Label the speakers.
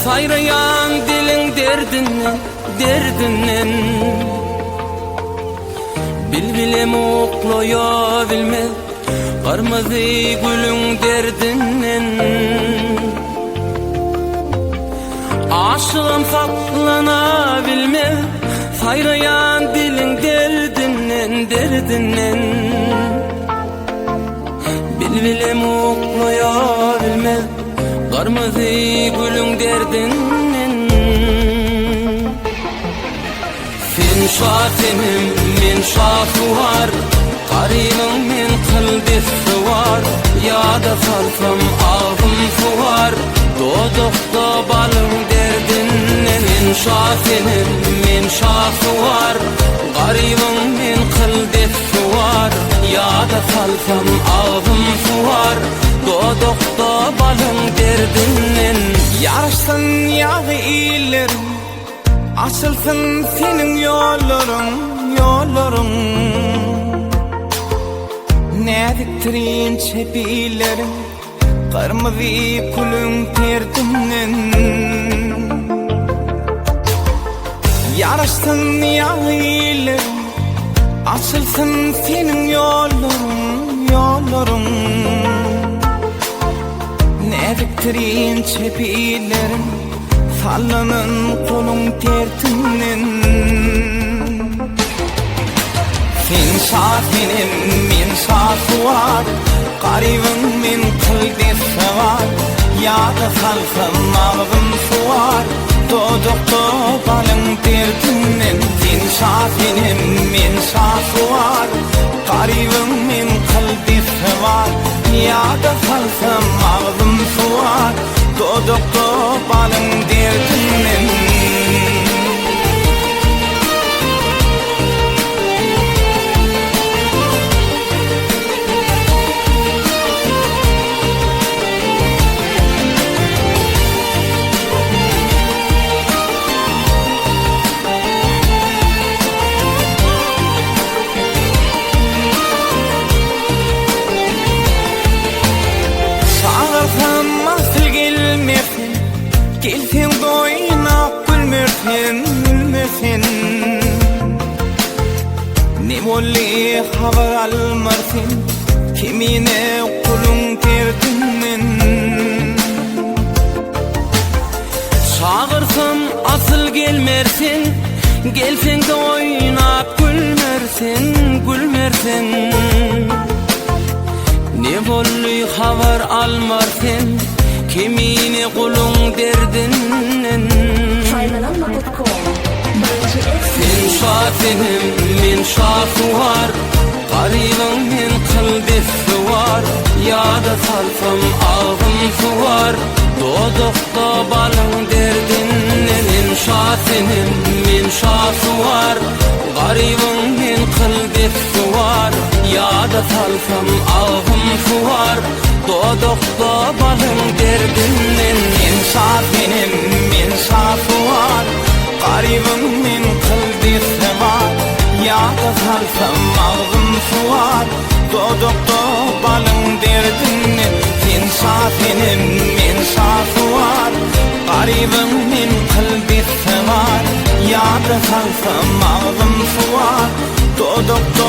Speaker 1: sayrayan dilin derdinden bilbilem okloya bilme qarmazı gülün derdinden aşığım saklana bilme sayrayan dilin derdinden bilbilem okloya bilme qarmazı gülün derdinden sen şafinim men şafı var qaribim men qilbisi var yada salsam ağzım suvar dodokda balım derdinden men şafinim men şafı var qaribim men qilbisi var yada salsam ağzım suvar dodokda balım derdinden
Speaker 2: yarışsın yağı iyilerim açılsın senin yollarım Nediktirin çepilerim kırmızı kulun terdinden yarışsın yağı iyilerim açılsın senin yollarım Nediktirin çepilerim sallanın kolun terdinden sen şafinim men şafı var qaribim men qilbisi var yada salsam ağzım suvar dodokda balım derdinden sen şafinim men şafı var qaribim men qilbisi var yada salsam ağzım suvar dodokda balım derdinden Gelsen boyuna gülmersen Ne bolli haber almarsen Kimine kulun terdinden
Speaker 1: Çağırsam asıl gelmersin Gelsen de oynap gülmersin Ne bolli haber almarsen Kimine kulun derdinden sen şafinim men şafı var qaribim men qilbisi var yada salsam ağzım suvar dodokda balım derdinden sen şafinim men şafı var qaribim men qilbisi var yada salsam ağzım suvar dodokda balım derdinden
Speaker 2: sen şafinim men şafı var qaribim men qilbisi var yada salsam ağzım suvar dodokda balım derdinden sen şafinim men şafı var qaribim men qilbisi var yada salsam ağzım suvar dodokda